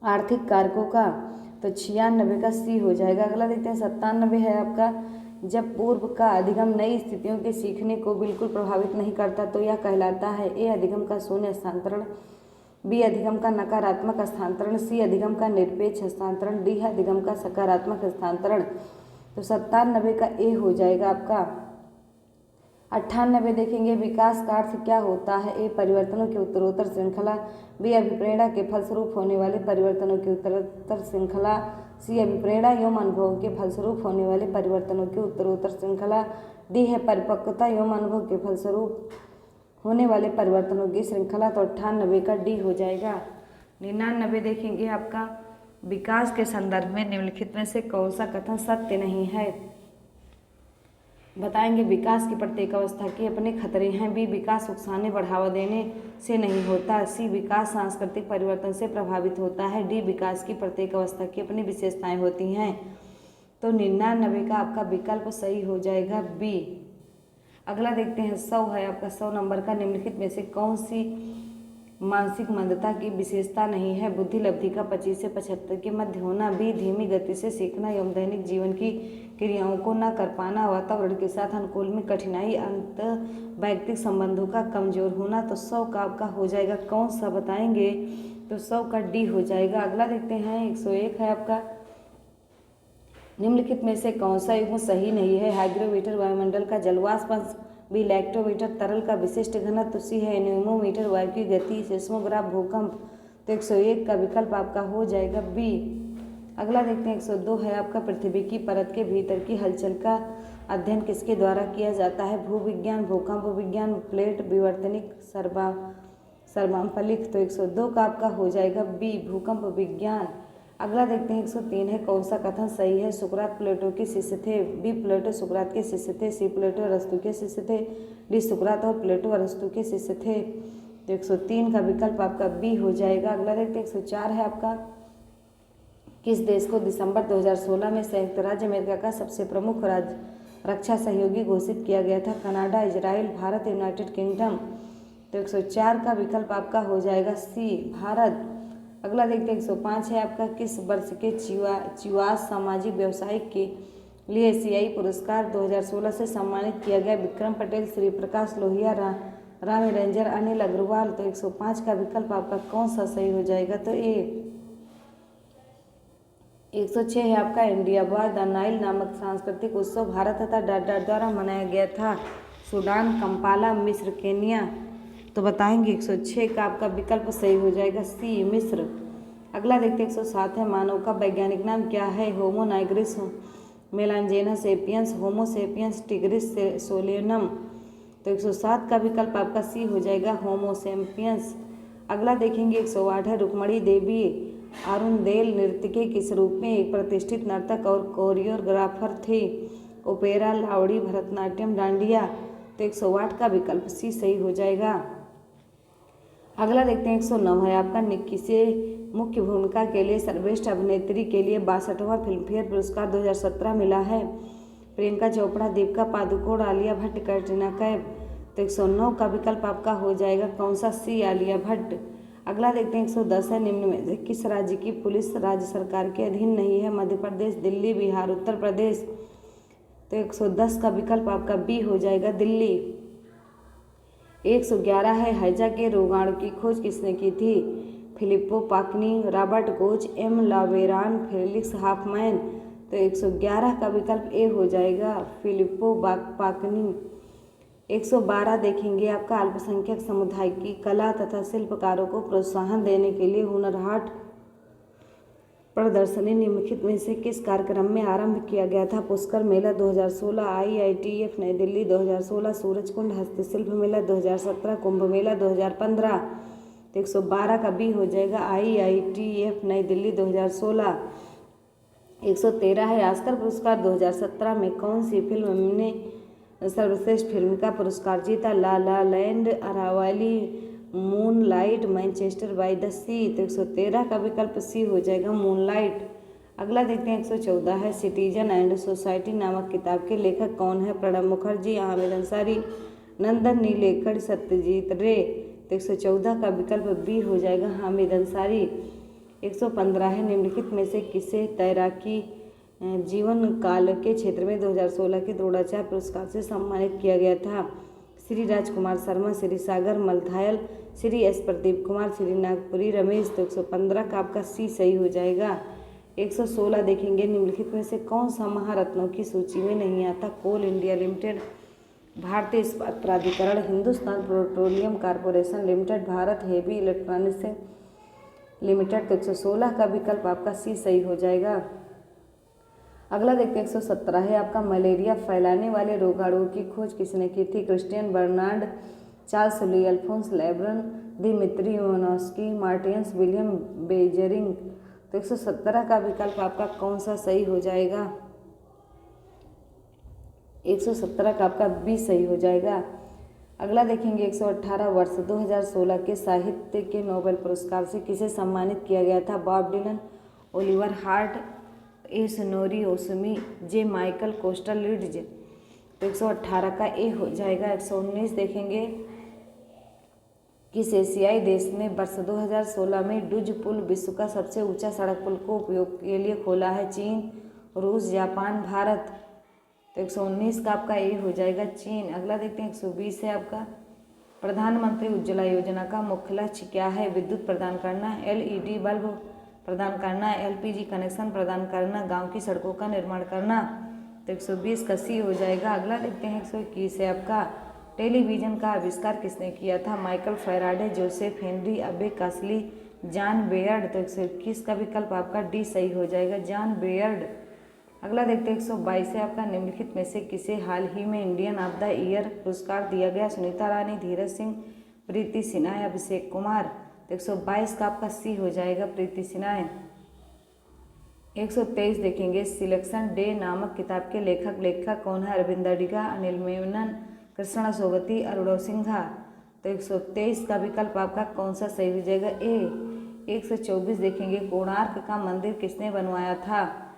आर्थिक कारकों का। तो 96 का सी हो जाएगा। अगला देखते हैं 97 है आपका, जब पूर्व का अधिगम नई स्थितियों के सीखने को बिल्कुल प्रभावित नहीं करता तो यह कहलाता है। ए अधिगम का शून्य हस्तांतरण, बी अधिगम का नकारात्मक हस्तांतरण, सी अधिगम का निरपेक्ष हस्तांतरण, डी है अधिगम का सकारात्मक हस्तांतरण। तो 97 का ए हो जाएगा आपका। 98 देखेंगे, विकास का अर्थ क्या होता है। ए परिवर्तनों की उत्तरोत्तर श्रृंखला, बी अभिप्रेरणा के फलस्वरूप होने वाले परिवर्तनों की उत्तरोत्तर श्रृंखला, सी अभिप्रेरणा एवं अनुभव के फलस्वरूप होने वाले परिवर्तनों की उत्तरोत्तर श्रृंखला, डी है परिपक्वता एवं अनुभव के फलस्वरूप होने वाले परिवर्तनों की श्रृंखला। तो 98 का डी हो जाएगा। 99 देखेंगे आपका, विकास के संदर्भ में निम्नलिखित में से कौन सा कथन सत्य नहीं है। बताएंगे विकास की प्रत्येक अवस्था के अपने खतरे हैं, बी विकास उकसाने बढ़ावा देने से नहीं होता, सी विकास सांस्कृतिक परिवर्तन से प्रभावित होता है, डी विकास की प्रत्येक अवस्था की अपनी विशेषताएं होती हैं। तो 99 का आपका विकल्प सही हो जाएगा बी। अगला देखते हैं 100 है आपका, 100 नंबर का, निम्नलिखित में से कौन सी मानसिक मंदता की विशेषता नहीं है। बुद्धि लब्धि का 25 से 75 के मध्य होना, बी धीमी गति से सीखना एवं दैनिक जीवन की क्रियाओं को न कर पाना, वातावरण के साथ अनुकूल में कठिनाई, अंत वैयक्तिक संबंधों का कमजोर होना। तो 100 का आपका हो जाएगा कौन सा, बताएंगे तो 100 का डी हो जाएगा। अगला देखते हैं 101 है आपका, निम्नलिखित में से कौन सा युग्म सही नहीं है। हाइग्रोमीटर वायुमंडल का जलवाष्प अंश, बी लैक्टोमीटर तरल का विशिष्ट घनत्व, सी है एनेमोमीटर वायु की गति, सेस्मोग्राफ भूकंप। तो 101 का विकल्प आपका हो जाएगा बी। अगला देखते हैं 102 है आपका, पृथ्वी की परत के भीतर की हलचल का अध्ययन किसके द्वारा किया जाता है। भूविज्ञान, भूकंप विज्ञान, प्लेट विवर्तनिक, सर्वांपलिक। तो 102 का आपका हो जाएगा बी, भूकंप विज्ञान। अगला देखते हैं 103 है, कौन सा कथन सही है। सुकरात प्लेटो के शिष्य थे, बी प्लेटो सुकरात के शिष्य थे, सी प्लेटो अरस्तु के शिष्य थे, डी सुकरात और प्लेटो अरस्तु के शिष्य थे। तो 103 का विकल्प आपका बी हो जाएगा। अगला देखते हैं 104 है आपका, किस देश को दिसंबर 2016 में संयुक्त राज्य अमेरिका का सबसे प्रमुख राज्य रक्षा सहयोगी घोषित किया गया था? Canada, Israel, Bharat, United kingdom. तो 104 का विकल्प आपका हो जाएगा सी, भारत। अगला देखते हैं 105 है आपका, किस वर्ष के चिवास सामाजिक व्यवसायिक के लिए एशियाई पुरस्कार 2016 से सम्मानित किया गया? विक्रम पटेल, श्री प्रकाश लोहिया, रामी रंजन, अनिल अग्रवाल। तो 105 का विकल्प आपका कौन सा सही हो जाएगा? तो ए। 106 है आपका, इंडिया बार द नाइल नामक सांस्कृतिक उत्सव भारत तथा डाडार द्वारा मनाया गया था? सूडान, कंपाला, मिस्र, केन्या। तो बताएंगे 106 का आपका विकल्प सही हो जाएगा सी, मिस्र। अगला देखते हैं 107 है, मानव का वैज्ञानिक नाम क्या है? होमो नाइग्रिस, मेलांजेनस एपियंस, होमो सेपियंस, टिग्रिस सोलेनम। तो 107 का विकल्प आपका सी हो जाएगा, होमो सेपियंस। अगला देखेंगे 108 है, रुक्मणी देवी अरुणदेल नृत्यकी किस रूप में एक प्रतिष्ठित नर्तक और कोरियोग्राफर थे? ओपेरा, लावड़ी, भरतनाट्यम, डांडिया। तो 108 का विकल्प सी सही हो जाएगा। अगला देखते हैं 109 है आपका, किसे मुख्य भूमिका के लिए सर्वश्रेष्ठ अभिनेत्री के लिए 62वां फिल्मफेयर पुरस्कार 2017 मिला है? प्रियंका चोपड़ा, दीपिका पादुकोण, आलिया भट्ट, कैटरीना कैफ। तो 109 का विकल्प आपका हो जाएगा कौन सा? सी, आलिया भट्ट। अगला देखते हैं 110 है, निम्न में से किस राज्य की पुलिस राज्य सरकार के अधीन नहीं है? मध्य प्रदेश, दिल्ली, बिहार, उत्तर प्रदेश। तो 110 का विकल्प आपका बी हो जाएगा, दिल्ली। 111 है, हैजा के रोगाणु की खोज किसने की थी? Filippo Pacini, Robert Koch, M Laveran, Felix Hoffmann. तो 111 का विकल्प ए हो जाएगा, फिलिप्पो पाकनी। 112 देखेंगे आपका, अल्पसंख्यक समुदाय की कला तथा शिल्पकारों को प्रोत्साहन देने के लिए हुनर हाट प्रदर्शनी निम्नलिखित में से किस कार्यक्रम में आरंभ किया गया था? पुष्कर मेला 2016, IITF नई दिल्ली 2016, सूरजकुंड हस्तशिल्प मेला 2017, कुंभ मेला 2015। तो 112 का बी हो जाएगा, IITF नई दिल्ली 2016। 113 है, ऑस्कर पुरस्कार 2017 में कौन सी फिल्म ने सर्वश्रेष्ठ फिल्म का पुरस्कार जीता? La La Land, Arrival, Moonlight, Manchester by the Sea. तो 113 का विकल्प सी हो जाएगा, मूनलाइट। अगला देखते हैं 114 है, सिटीजन एंड सोसाइटी नामक किताब के लेखक कौन है? प्रणब मुखर्जी, हामिद अंसारी, नंदन नीलेकड़, सत्यजीत रे। तो 114 का विकल्प बी हो जाएगा, हामिद अंसारी। 115 है, निम्नलिखित में से किसे तैराकी जीवन काल के क्षेत्र में 2016 के द्रोणाचार्य पुरस्कार से सम्मानित किया गया था? श्री राजकुमार शर्मा, श्री सागर मलथायल, श्री एस प्रदीप कुमार, श्री नागपुरी रमेश। तो 115 का आपका सी सही हो जाएगा। 116 देखेंगे, निम्नलिखित में से कौन सा महारत्नों की सूची में नहीं आता? कोल इंडिया लिमिटेड, भारतीय इस्पात प्राधिकरण, Hindustan petroleum corporation limited, Bharat heavy electronics limited. तो 116 का विकल्प आपका सी सही हो जाएगा। अगला देखते हैं 117 है आपका, मलेरिया फैलाने वाले रोगाणुओं की खोज किसने की थी? Christiaan Barnard, Charles Lee, Alphonse Laveran, Dmitri Ivanovsky, Martinus William Beijerinck. तो 117 का विकल्प आपका कौन सा सही हो जाएगा? 117 का आपका बी सही हो जाएगा। अगला देखेंगे 118 वर्ष 2016 के साहित्य के नोबेल पुरस्कार से किसे सम्मानित किया गया था? बॉब डिलन, ओलिवर हार्ट, ए Sonori Osumi, J Michael coastal लीड्ज। तो 118 का ए हो जाएगा। 119 देखेंगे, किस एशियाई देश ने वर्ष 2016 में डुज पुल विश्व का सबसे ऊंचा सड़क पुल को उपयोग के लिए खोला है? चीन, रूस, जापान, भारत। तो 119 का आपका ए हो जाएगा, चीन। अगला देखते हैं 120 है आपका, प्रधानमंत्री उज्ज्वला योजना का मुख्य लक्ष्य क्या है? विद्युत प्रदान करना, LED बल्ब प्रदान करना, LPG कनेक्शन प्रदान करना, गांव की सड़कों का निर्माण करना। तो 120 का सी हो जाएगा। अगला देखते हैं 121 है आपका, टेलीविज़न का आविष्कार किसने किया था? माइकल फैराडे, जोसेफ हेनरी, अबे कास्ली, जॉन बेयर्ड। तो 121 का विकल्प आपका डी सही हो जाएगा, जॉन बेयर्ड। अगला देखते हैं 122 है आपका, निम्नलिखित में से किसे हाल ही में इंडियन ऑफ द ईयर पुरस्कार दिया गया? सुनीता रानी, धीरज सिंह, प्रीति सिन्हा, अभिषेक कुमार। तो 122 का आपका सी हो जाएगा, प्रीति सिन्हा। 123 देखेंगे, सिलेक्शन डे नामक किताब के लेखक कौन है? अरविंद अडिगा, अनिल मेनन, कृष्णा सोगती, अरुणव सिंघा। तो 123 का विकल्प आपका कौन सा सही हो जाएगा? ए। 124 देखेंगे, कोणार्क का मंदिर किसने बनवाया था?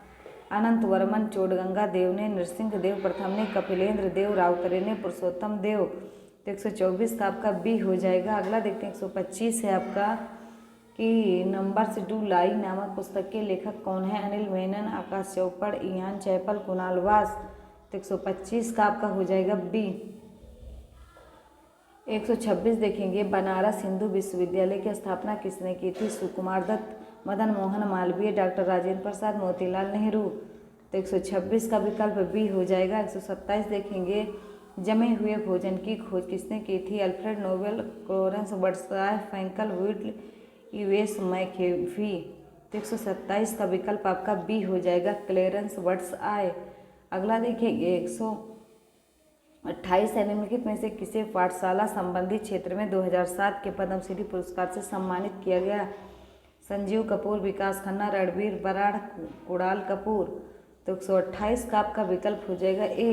अनंत वर्मन, चोडगंगा देव ने, नरसिंह देव प्रथम ने, कपिलेंद्र देव राउतरे ने, पुरुषोत्तम देव। तो 124 का आपका बी हो जाएगा। अगला देखते हैं 125 है आपका कि नंबर्स डू लाई नामक पुस्तक के लेखक कौन है? अनिल मेनन, आकाश चोपड़, इयान चैपल, कुणाल वास। तो 125 का आपका हो जाएगा बी। 126 देखेंगे, बनारस हिंदू विश्वविद्यालय की स्थापना किसने की थी? सुकुमार दत्त, मदन मोहन मालवीय, डॉक्टर राजेंद्र प्रसाद, मोतीलाल नेहरू। तो 126 का विकल्प बी हो जाएगा। 127 देखेंगे, जमे हुए भोजन की खोज किसने की थी? Alfred Nobel, Clarence Wordsworth, Frank Whittle, US McAfee. तो 127 का विकल्प आपका बी हो जाएगा, क्लेरेंस वर्डसवर्थ। अगला देखिए 128 है, निम्नलिखित में से किसे पाठशाला संबंधी क्षेत्र में 2007 के पद्मश्री पुरस्कार से सम्मानित किया गया? संजीव कपूर, विकास खन्ना, रणबीर बराड़, कुणाल कपूर। तो 128 का आपका विकल्प हो जाएगा ए।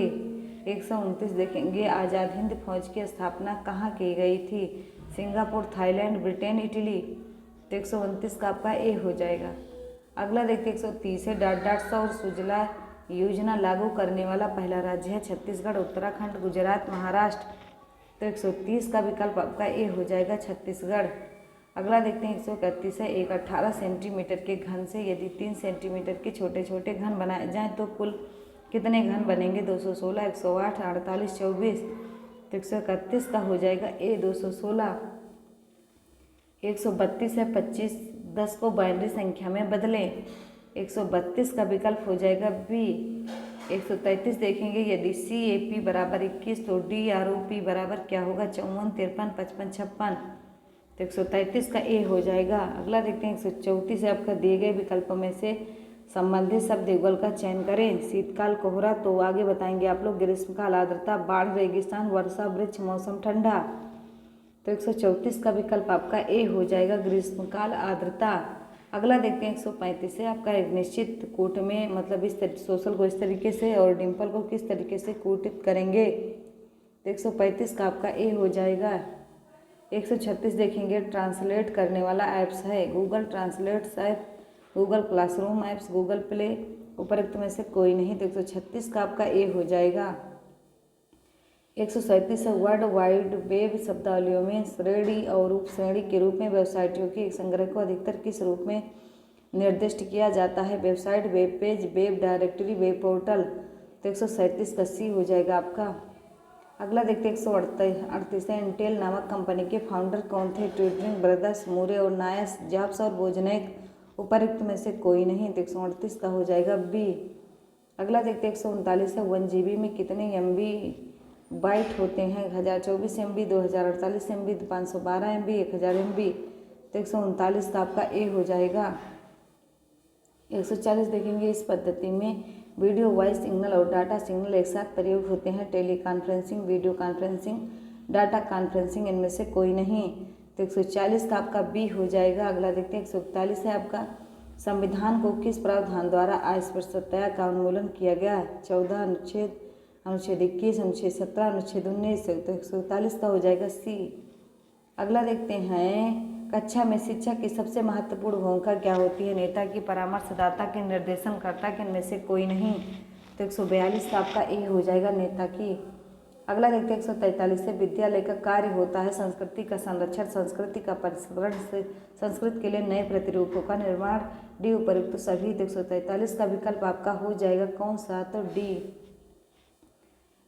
129 देखेंगे, आज़ाद हिंद फौज की स्थापना कहाँ की गई थी? Singapore, Thailand, Britain, Italy. तो 129 का आपका ए हो जाएगा। अगला देखते 130 है, डाट सौर सुजला योजना लागू करने वाला पहला राज्य है? छत्तीसगढ़, उत्तराखंड, गुजरात, महाराष्ट्र। तो 130 का विकल्प आपका ए हो जाएगा, छत्तीसगढ़। अगला देखते हैं 131 है, एक 18 सेंटीमीटर के घन से यदि 3 सेंटीमीटर के छोटे छोटे घन बनाए जाएं तो कुल कितने घन बनेंगे? 216, 108, 48, 24। तो 131 का हो जाएगा ए, 216। 132 है, 25 10 को बाइनरी संख्या में बदलें। 132 का विकल्प हो जाएगा बी। 133 देखेंगे, यदि CAP बराबर 21 तो DROP बराबर क्या होगा? 54, 53, 55, 56। तो 133 का ए हो जाएगा। अगला देखते हैं 134 है, आपका दिए गए विकल्पों में से संबंधित शब्द युगल का चयन करें। शीतकाल कोहरा, तो आगे बताएंगे आप लोग। ग्रीष्मकाल आर्द्रता, बाढ़, रेगिस्तान, वर्षा, वृक्ष, मौसम ठंडा। तो 134 का विकल्प आपका ए हो जाएगा, ग्रीष्मकाल आर्द्रता। अगला देखते हैं 135 से, आपका एक निश्चित कूट में मतलब सोशल को इस तरीके से और डिम्पल को किस तरीके से कूटित करेंगे? तो 135 का आपका ए हो जाएगा। 136 देखेंगे, ट्रांसलेट करने वाला ऐप्स है? Google translates app, Google classroom apps, Google play, उपरोक्त में से कोई नहीं। तो 136 का आपका ए हो जाएगा। 137 है, वर्ल्ड वाइड वेब शब्दावलियों में श्रेणी और उपश्रेणी के रूप में वेबसाइटों के एक संग्रह को अधिकतर किस रूप में निर्दिष्ट किया जाता है? Website, web page, web directory, web portal. तो 137 का सी हो जाएगा आपका। अगला देखते हैं 138 है, इंटेल नामक कंपनी के फाउंडर कौन थे? ट्यूरिंग ब्रदर्स, मूरे और नायस, जॉब्स और वोजनिक। उपरोक्त में से कोई नहीं। तो 138 का हो जाएगा बी। अगला देखते हैं 139 है, 1 GB में कितने MB बाइट होते हैं? 1024 MB, 2048 MB, 512 MB, 1000 MB। तो 139 का आपका ए हो जाएगा। 140 देखेंगे, इस पद्धति में वीडियो, वॉइस सिग्नल और डाटा सिग्नल एक साथ प्रयोग होते हैं? Teleconferencing, video conferencing, data conferencing, इनमें से कोई नहीं। तो 140 का आपका बी हो जाएगा। अगला देखते हैं 141 है, आपका संविधान को किस प्रावधान द्वारा अस्पृश्यता का उन्मूलन किया गया? 14 अनुच्छेद, अनुच्छेद 21, अनुच्छेद 17, अनुच्छेद 19। तो 141 का हो जाएगा सी। अगला देखते हैं, कक्षा में शिक्षक की सबसे महत्वपूर्ण भूमिका क्या होती है? नेता की, परामर्शदाता के, निर्देशनकर्ता के, इनमें से कोई नहीं। तो 142 का आपका ए हो जाएगा, नेता की। अगला देखते हैं 143 से, विद्यालय का कार्य होता है संस्कृति का संरक्षण, संस्कृति का परिष्करण, से संस्कृत के लिए नए प्रतिरूपों का निर्माण, डी उपयुक्त सभी। तो 143 का विकल्प आपका हो जाएगा कौन सा? तो डी।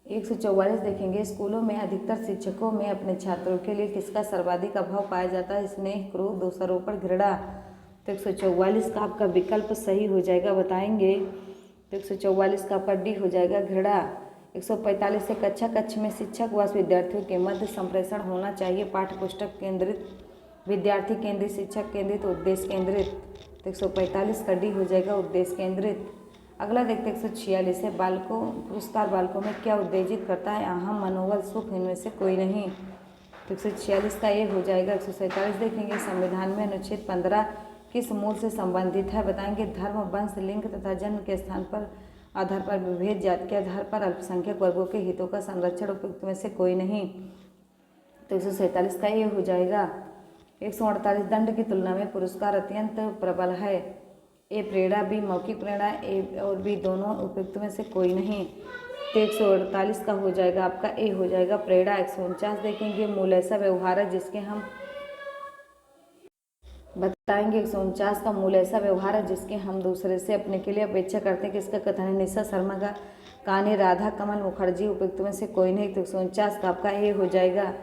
144 देखेंगे, स्कूलों में अधिकतर शिक्षकों में अपने छात्रों के लिए किसका सर्वाधिक अभाव पाया जाता है? स्नेह, क्रोध, दोषारोपण, घृणा। तो 144 का आपका विकल्प सही हो जाएगा, बताएंगे। तो 144 का आपका डी हो जाएगा, घृणा। 145 से, कक्षा में शिक्षक व विद्यार्थियों के मध्य संप्रेषण होना चाहिए? पाठ्य पुस्तक केंद्रित, विद्यार्थी केंद्रित, शिक्षक केंद्रित, उद्देश्य केंद्रित। तो 145 का डी हो जाएगा, उद्देश्य केंद्रित। अगला देखते हैं 146 है, बालकों पुरस्कार बालकों में क्या उत्तेजित करता है? अहम, मनोबल, सुख, इनमें से कोई नहीं। तो 146 का ए हो जाएगा। 147 देखेंगे, संविधान में अनुच्छेद 15 किस मूल से संबंधित है? बताएंगे। धर्म, वंश, लिंग तथा जन्म के स्थान पर आधार पर विभेद, जाति के आधार पर अल्पसंख्यक वर्गों के हितों का संरक्षण। उपयुक्त में से कोई नहीं। तो 147 का ए हो जाएगा। 148 दंड की तुलना में पुरस्कार अत्यंत प्रबल है। ए प्रेरणा, बी मौखिक प्रेरणा, ए और बी दोनों उपयुक्त में से कोई नहीं। तो 148 का हो जाएगा आपका ए हो जाएगा प्रेरणा। 149 देखेंगे मूल ऐसा व्यवहार है जिसके हम बताएंगे। 149 का मूल ऐसा व्यवहार है जिसके हम दूसरे से अपने के लिए अपेक्षा करते हैं। किसका कथन है? निशा शर्मा का। कहानी राधा कमल मुखर्जी, उपयुक्त में से कोई नहीं। तो 149 का आपका ए हो जाएगा।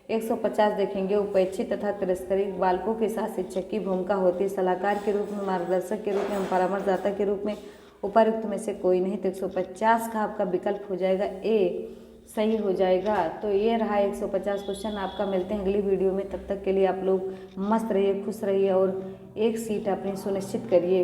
150 देखेंगे उपेक्षित तथा तिरस्कृत बालकों के साथ शिक्षक की भूमिका होती है। सलाहकार के रूप में, मार्गदर्शक के रूप में, परामर्शदाता के रूप में, उपयुक्त में से कोई नहीं। तो 150 का आपका विकल्प हो जाएगा ए सही हो जाएगा। तो ये रहा 150 क्वेश्चन आपका। मिलते हैं अगली वीडियो में, तब तक के लिए आप लोग मस्त रहिए, खुश रहिए और एक सीट अपनी सुनिश्चित करिए।